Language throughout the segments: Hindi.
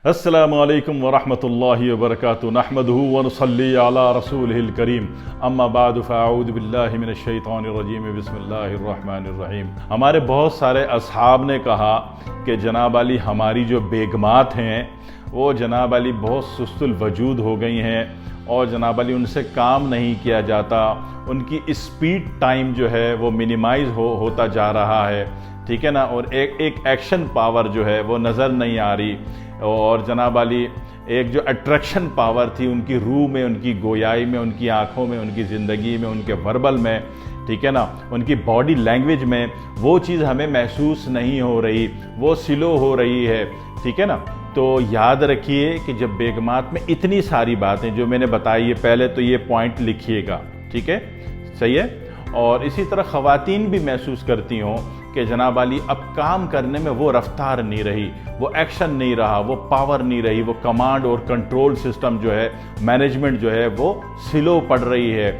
अस्सलामु अलैकुम वरहमतुल्लाहि वबरकातुहू नहमदुहू व नुसल्ली अला रसूलिहिल करीम अम्मा बाद फ़अऊज़ु बिल्लाहि मिनश शैतानिर रजीम बिस्मिल्लाहिर रहमानिर रहीम। हमारे बहुत सारे असहाब ने कहा कि जनाब अली हमारी जो बेगमात हैं वो जनाब अली बहुत सुस्तुल वजूद हो गई हैं और जनाब अली उनसे काम नहीं किया जाता, उनकी स्पीड टाइम जो है वो मिनिमाइज़ होता जा रहा है, ठीक है ना। और एक एक्शन पावर जो है वो नज़र नहीं आ रही और जनाब अली एक जो अट्रैक्शन पावर थी उनकी रूह में, उनकी गोयाई में, उनकी आँखों में, उनकी ज़िंदगी में, उनके वर्बल में, ठीक है ना, उनकी बॉडी लैंग्वेज में, वो चीज़ हमें महसूस नहीं हो रही, वो स्लो हो रही है, ठीक है ना। तो याद रखिए कि जब बेगमात में इतनी सारी बातें जो मैंने बताई है, पहले तो ये पॉइंट लिखिएगा, ठीक है, सही है। और इसी तरह ख़वातीन भी महसूस करती हों कि जनाब अली अब काम करने में वो रफ्तार नहीं रही, वो एक्शन नहीं रहा, वो पावर नहीं रही, वो कमांड और कंट्रोल सिस्टम जो है, मैनेजमेंट जो है वो स्लो पड़ रही है।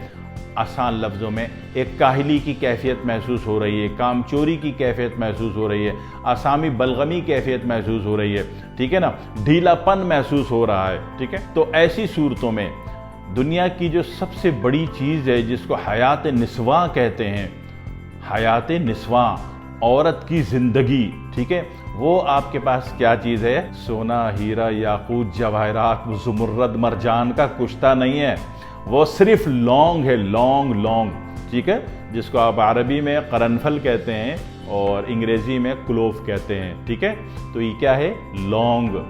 आसान लफ्ज़ों में एक काहली की कैफियत महसूस हो रही है, कामचोरी की कैफियत महसूस हो रही है, आसामी बलगमी कैफियत महसूस हो रही है, ठीक है ना, ढीलापन महसूस हो रहा है, ठीक है। तो ऐसी सूरतों में दुनिया की जो सबसे बड़ी चीज़ है जिसको हयात निस्वां कहते हैं, हयात निस्वां, औरत की ज़िंदगी, ठीक है, वो आपके पास क्या चीज़ है? सोना, हीरा, याकूत, जवाहरात, ज़ुमर्रद, मरजान का कुश्ता नहीं है, वो सिर्फ लौंग है, लौंग लौंग, ठीक है, जिसको आप अरबी में करनफल कहते हैं और अंग्रेज़ी में क्लोव कहते हैं, ठीक है। तो ये क्या है? लौंग।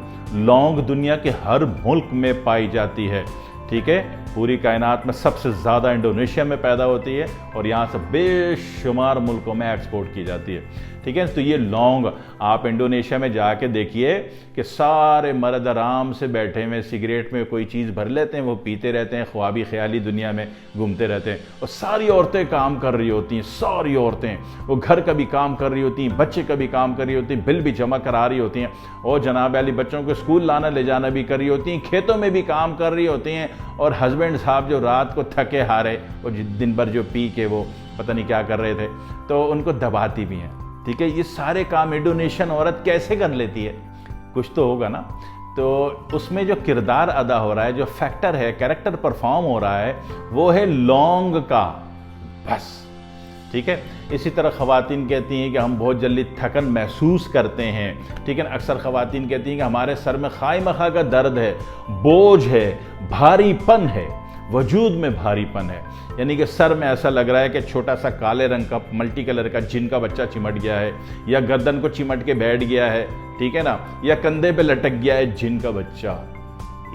लौंग दुनिया के हर मुल्क में पाई जाती है, ठीक है। पूरी कायनात में सबसे ज़्यादा इंडोनेशिया में पैदा होती है और यहाँ से बेशुमार मुल्कों में एक्सपोर्ट की जाती है, ठीक है। तो ये लौंग आप इंडोनेशिया में जाके देखिए कि सारे मर्द आराम से बैठे हुए सिगरेट में कोई चीज़ भर लेते हैं, वो पीते रहते हैं, ख्वाबी ख्याली दुनिया में घूमते रहते हैं और सारी औरतें काम कर रही होती हैं, सारी औरतें, वो घर का भी काम कर रही होती हैं, बच्चे का भी काम कर रही होती हैं, बिल भी जमा करा रही होती हैं और जनाब अली बच्चों को स्कूल लाना ले जाना भी कर रही होती हैं, खेतों में भी काम कर रही होती हैं और हस्बैंड साहब जो रात को थके हारे और दिन भर जो पी के वो पता नहीं क्या कर रहे थे तो उनको दबाती भी हैं, ठीक है। ये सारे काम इंडोनेशियन औरत कैसे कर लेती है? कुछ तो होगा ना। तो उसमें जो किरदार अदा हो रहा है, जो फैक्टर है, कैरेक्टर परफॉर्म हो रहा है, वो है लौंग का, बस, ठीक है। इसी तरह ख़वातीन कहती हैं कि हम बहुत जल्दी थकन महसूस करते हैं, ठीक है ना। अक्सर ख़वातीन कहती हैं कि हमारे सर में खाई मखा का दर्द है, बोझ है, भारीपन है, वजूद में भारीपन है, यानी कि सर में ऐसा लग रहा है कि छोटा सा काले रंग का मल्टी कलर का जिन का बच्चा चिमट गया है या गर्दन को चिमट के बैठ गया है, ठीक है ना, या कंधे पे लटक गया है जिन का बच्चा,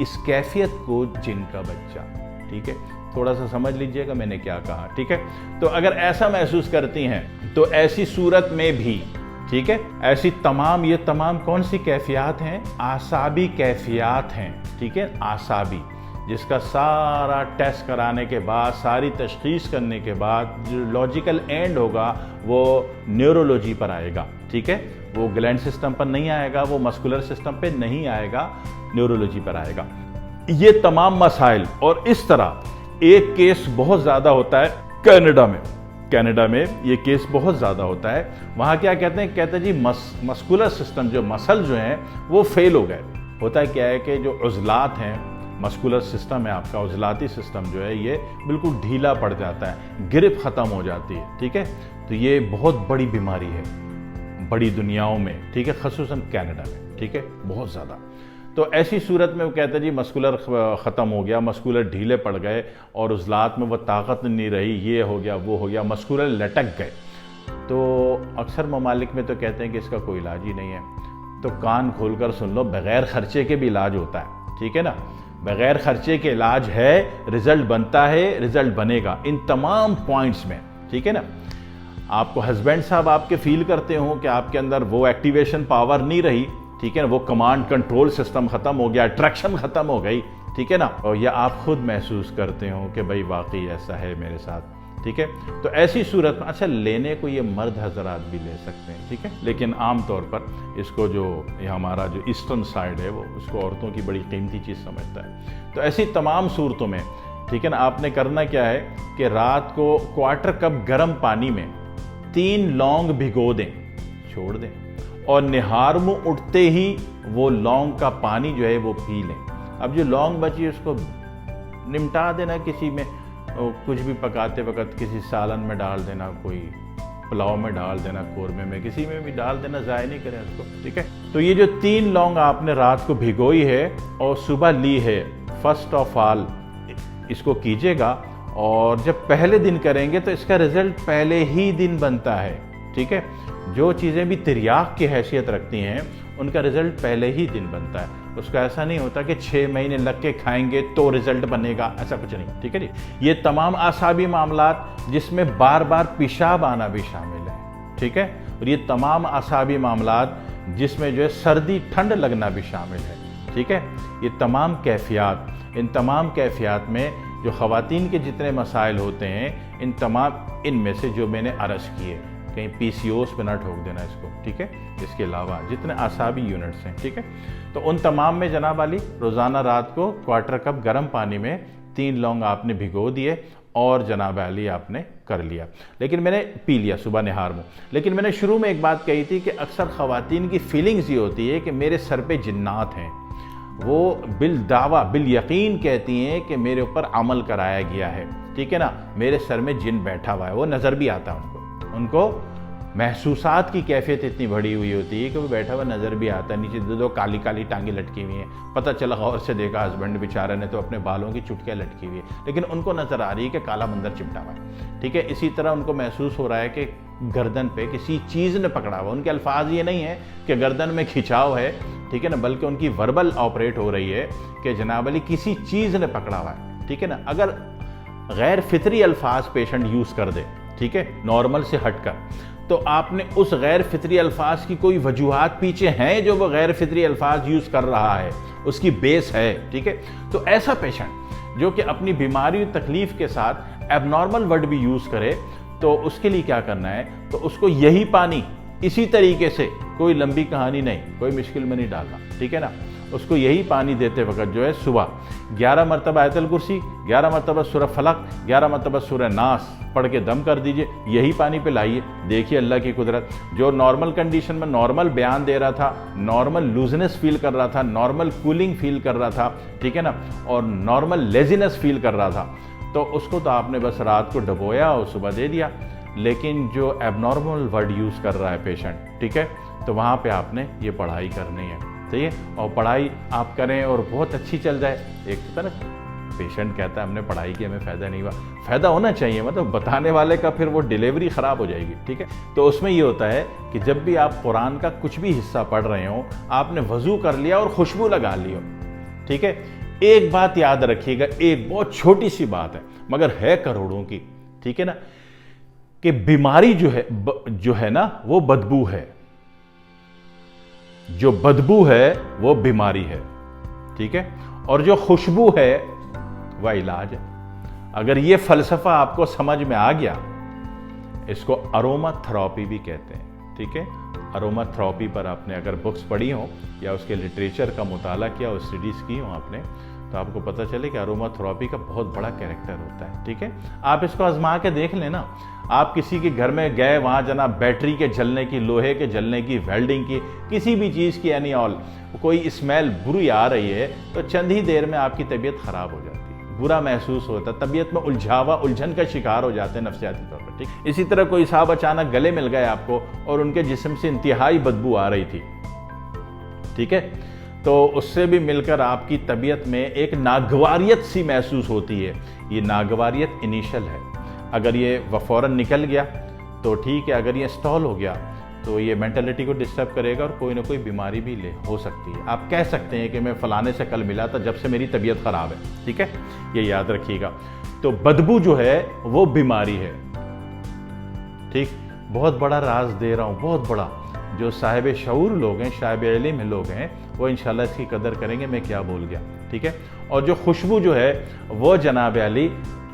इस कैफियत को जिन का बच्चा, ठीक है। थोड़ा सा समझ लीजिएगा मैंने क्या कहा, ठीक है। तो अगर ऐसा महसूस करती हैं तो ऐसी सूरत में भी, ठीक है, ऐसी तमाम, ये तमाम कौन सी कैफियत हैं? आसाबी कैफियत हैं, ठीक है, आसाबी, जिसका सारा टेस्ट कराने के बाद, सारी तशखीस करने के बाद जो लॉजिकल एंड होगा वो न्यूरोलॉजी पर आएगा, ठीक है। वो ग्लैंड सिस्टम पर नहीं आएगा, वो मस्कुलर सिस्टम पे नहीं आएगा, न्यूरोलॉजी पर आएगा। ये तमाम मसाइल, और इस तरह एक केस बहुत ज़्यादा होता है कनाडा में। कनाडा में ये केस बहुत ज़्यादा होता है। वहाँ क्या कहते हैं? कहते हैं जी मस्कुलर सिस्टम, जो मसल जो हैं वो फेल हो गए। होता है क्या है कि जो उज़लात हैं, मस्कुलर सिस्टम है आपका, उज़लाती सिस्टम जो है ये बिल्कुल ढीला पड़ जाता है, ग्रिप ख़त्म हो जाती है, ठीक है। तो ये बहुत बड़ी बीमारी है बड़ी दुनियाओं में, ठीक है, ख़ुसूसन कनाडा में, ठीक है, बहुत ज़्यादा। तो ऐसी सूरत में वो कहते हैं जी मस्कुलर ख़त्म हो गया, मस्कुलर ढीले पड़ गए और उज़लात में वो ताकत नहीं रही, ये हो गया, वो हो गया, मस्कुलर लटक गए। तो अक्सर ममालिक में तो कहते हैं कि इसका कोई इलाज ही नहीं है। तो कान खोलकर सुन लो, बग़ैर ख़र्चे के भी इलाज होता है, ठीक है ना, बग़ैर ख़र्चे के इलाज है, रिज़ल्ट बनता है, रिज़ल्ट बनेगा इन तमाम पॉइंट्स में, ठीक है ना। आपको हस्बैंड साहब आपके फील करते हो कि आपके अंदर वो एक्टिवेशन पावर नहीं रही, ठीक है ना, वो कमांड कंट्रोल सिस्टम ख़त्म हो गया, अट्रैक्शन ख़त्म हो गई, ठीक है ना, और या आप खुद महसूस करते हो कि भाई वाकई ऐसा है मेरे साथ, ठीक है। तो ऐसी सूरत में अच्छा लेने को ये मर्द हजरात भी ले सकते हैं, ठीक है, लेकिन आम तौर पर इसको जो ये हमारा जो ईस्टर्न साइड है वो उसको औरतों की बड़ी कीमती चीज़ समझता है। तो ऐसी तमाम सूरतों में, ठीक है ना, आपने करना क्या है कि रात को क्वार्टर कप गर्म पानी में 3 लौंग भिगो दें, छोड़ दें और निहार मुँह उठते ही वो लौंग का पानी जो है वो पी लें। अब जो लौंग बची उसको निमटा देना किसी में, कुछ भी पकाते वक्त किसी सालन में डाल देना, कोई पुलाव में डाल देना, कोरमे में, किसी में भी डाल देना, ज़ाया नहीं करें उसको, ठीक है। तो ये जो 3 लौंग आपने रात को भिगोई है और सुबह ली है, फर्स्ट ऑफ ऑल इसको कीजिएगा। और जब पहले दिन करेंगे तो इसका रिजल्ट पहले ही दिन बनता है, ठीक है। जो चीज़ें भी तिर्याक की हैसियत रखती हैं उनका रिजल्ट पहले ही दिन बनता है। उसका ऐसा नहीं होता कि 6 महीने लग के खाएंगे तो रिजल्ट बनेगा, ऐसा कुछ नहीं, ठीक है जी। ये तमाम आसाबी मामलात जिसमें बार बार पेशाब आना भी शामिल है, ठीक है। और ये तमाम आसाबी मामलात जिसमें जो है सर्दी ठंड लगना भी शामिल है, ठीक है। ये तमाम कैफियत, इन तमाम कैफियत में जो ख़वातीन के जितने मसाइल होते हैं, इन तमाम इनमें से जो मैंने अर्ज़ किए, कहीं PCOS पे ना ठोक देना इसको, ठीक है। इसके अलावा जितने आसाबी यूनिट्स हैं, ठीक है, तो उन तमाम में जनाब वाली रोज़ाना रात को 1/4 कप गर्म पानी में 3 लौंग आपने भिगो दिए और जनाब वाली आपने कर लिया, लेकिन मैंने पी लिया सुबह निहार मुँह। लेकिन मैंने शुरू में एक बात कही थी कि अक्सर ख़वातीन की फीलिंग्स ये होती है कि मेरे सर पे जिन्नात हैं, वो बिल दावा बिल यकीन कहती हैं कि मेरे ऊपर अमल कराया गया है, ठीक है ना, मेरे सर में जिन बैठा हुआ है। वो नज़र भी आता है उनको महसूसात की कैफियत इतनी बढ़ी हुई होती है कि वो बैठा हुआ नज़र भी आता है। नीचे 2 काली काली टांगे लटकी हुई हैं, पता चला गौर से देखा हस्बैंड बेचारे ने तो अपने बालों की चुटकियाँ लटकी हुई है, लेकिन उनको नज़र आ रही है कि काला बंदर चिपटा हुआ है, ठीक है। इसी तरह उनको महसूस हो रहा है कि गर्दन पे किसी चीज़ ने पकड़ा हुआ। उनके अल्फाज ये नहीं है कि गर्दन में खिंचाव है, ठीक है ना, बल्कि उनकी वर्बल ऑपरेट हो रही है कि जनाब अली किसी चीज़ ने पकड़ा हुआ है, ठीक है ना। अगर गैर फितरी अल्फाज पेशेंट यूज़ कर दे, ठीक है, नॉर्मल से हटकर, तो आपने उस गैर फितरी अल्फाज की कोई वजूहात पीछे हैं जो वो गैर फितरी अल्फाज यूज़ कर रहा है, उसकी बेस है, ठीक है। तो ऐसा पेशेंट जो कि अपनी बीमारी तकलीफ़ के साथ एबनॉर्मल वर्ड भी यूज़ करे, तो उसके लिए क्या करना है, तो उसको यही पानी इसी तरीके से, कोई लंबी कहानी नहीं, कोई मुश्किल में नहीं डालना, ठीक है ना। उसको यही पानी देते वक्त जो है सुबह 11 मरतबा आयतल कुर्सी, 11 मरतबा सूरह फलक, 11 मरतबा सूरह नास पढ़ के दम कर दीजिए, यही पानी पिलाइए। देखिए अल्लाह की कुदरत, जो नॉर्मल कंडीशन में नॉर्मल बयान दे रहा था, नॉर्मल लूजनेस फील कर रहा था, नॉर्मल कूलिंग फील कर रहा था, ठीक है ना, और नॉर्मल लेजीनेस फील कर रहा था, तो उसको तो आपने बस रात को डबोया और सुबह दे दिया। लेकिन जो एबनॉर्मल वर्ड यूज़ कर रहा है पेशेंट, ठीक है, तो वहाँ पे आपने ये पढ़ाई करनी है, सही है। और पढ़ाई आप करें और बहुत अच्छी चल जाए। एक तरह पेशेंट कहता है हमने पढ़ाई की, हमें फ़ायदा नहीं हुआ, फ़ायदा होना चाहिए, मतलब बताने वाले का फिर वो डिलीवरी ख़राब हो जाएगी, ठीक है। तो उसमें ये होता है कि जब भी आप कुरान का कुछ भी हिस्सा पढ़ रहे हो, आपने वज़ू कर लिया और खुशबू लगा ली हो, ठीक है। एक बात याद रखिएगा, एक बहुत छोटी सी बात है मगर है करोड़ों की, ठीक है ना, कि बीमारी जो है ना वो बदबू है, जो बदबू है वो बीमारी है, ठीक है, और जो खुशबू है वह इलाज है। अगर ये फलसफा आपको समझ में आ गया, इसको अरोमा थेरेपी भी कहते हैं, ठीक है। अरोमा थेरेपी पर आपने अगर बुक्स पढ़ी हो या उसके लिटरेचर का मुताला किया और स्टडीज़ की हो आपने, तो आपको पता चले कि अरोमा थेरेपी का बहुत बड़ा कैरेक्टर होता है, ठीक है। आप इसको आजमा के देख लेना। आप किसी के घर में गए, वहाँ जनाब बैटरी के जलने की, लोहे के जलने की, वेल्डिंग की, किसी भी चीज़ की एनी ऑल कोई स्मेल बुरी आ रही है, तो चंद ही देर में आपकी तबीयत ख़राब हो जाती है, बुरा महसूस होता है, तबीयत में उलझावा, उलझन का शिकार हो जाते हैं नफ्सियाती तौर पर, ठीक। इसी तरह कोई साहब अचानक गले मिल गए आपको और उनके जिस्म से इंतहाई बदबू आ रही थी, ठीक है, तो उससे भी मिलकर आपकी तबीयत में एक नागवारियत सी महसूस होती है। ये नागवारियत इनिशियल है, अगर ये फ़ौरन निकल गया तो ठीक है, अगर ये स्टॉल हो गया तो ये मेंटलिटी को डिस्टर्ब करेगा और कोई ना कोई बीमारी भी हो सकती है। आप कह सकते हैं कि मैं फ़लाने से कल मिला था जब से मेरी तबीयत ख़राब है, ठीक है, ये याद रखिएगा। तो बदबू जो है वो बीमारी है, ठीक। बहुत बड़ा राज दे रहा हूँ, बहुत बड़ा, जो साहिब शऊर लोग हैं, साहिब इल्म लोग हैं, वो इंशाल्लाह इसकी कदर करेंगे मैं क्या बोल गया, ठीक है। और जो खुशबू जो है वो जनाब अली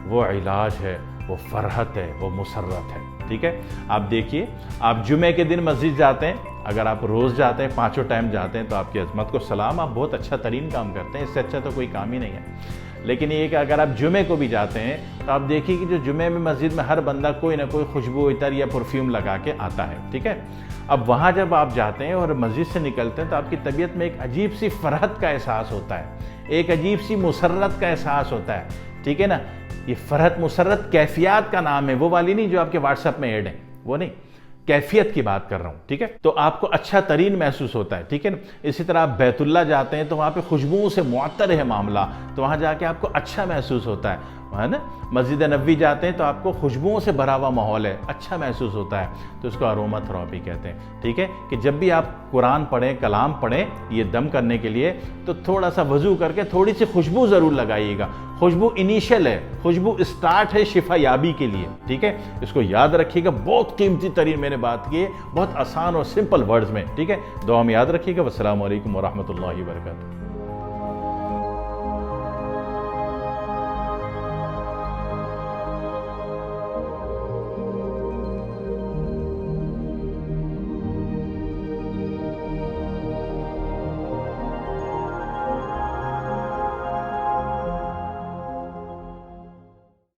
वो इलाज है, वो फरहत है, वो मुसर्रत है, ठीक है। आप देखिए, आप जुमे के दिन मस्जिद जाते हैं, अगर आप रोज़ जाते हैं, 5 टाइम जाते हैं, तो आपकी अज़मत को सलाम, आप बहुत अच्छा तरीन काम करते हैं, इससे अच्छा तो कोई काम ही नहीं है। लेकिन ये कि अगर आप जुमे को भी जाते हैं तो आप देखिए कि जो जुमे में मस्जिद में हर बंदा कोई ना कोई खुशबू इतर या परफ्यूम लगा के आता है, ठीक है। अब वहाँ जब आप जाते हैं और मस्जिद से निकलते हैं तो आपकी तबीयत में एक अजीब सी फरहत का एहसास होता है, एक अजीब सी मुसर्रत का एहसास होता है, ठीक है ना। ये फरहत मुसर्रत कैफियत का नाम है, वो वाली नहीं जो आपके व्हाट्सएप में ऐड है, वो नहीं, कैफियत की बात कर रहा हूँ, ठीक है। तो आपको अच्छा तरीन महसूस होता है, ठीक है ना। इसी तरह आप बैतुल्ला जाते हैं तो वहाँ पे खुशबुओं से मुअत्तर है मामला, तो वहाँ जाके आपको अच्छा महसूस होता है ना। मस्जिद नबवी जाते हैं तो आपको खुशबुओं से भरा हुआ माहौल है, अच्छा महसूस होता है, तो उसको अरोमा थेरेपी कहते हैं, ठीक है। कि जब भी आप कुरान पढ़ें, कलाम पढ़ें ये दम करने के लिए, तो थोड़ा सा वजू करके थोड़ी सी खुशबू ज़रूर लगाइएगा। खुशबू इनिशियल है, खुशबू स्टार्ट है शिफा याबी के लिए, ठीक है। इसको याद रखिएगा, बहुत कीमती तरीन मैंने बात की है, बहुत आसान और सिंपल वर्ड्स में, ठीक है। दुआ में याद रखिएगा। वस्सलामु अलैकुम वरहमतुल्लाहि वबरकातुहू।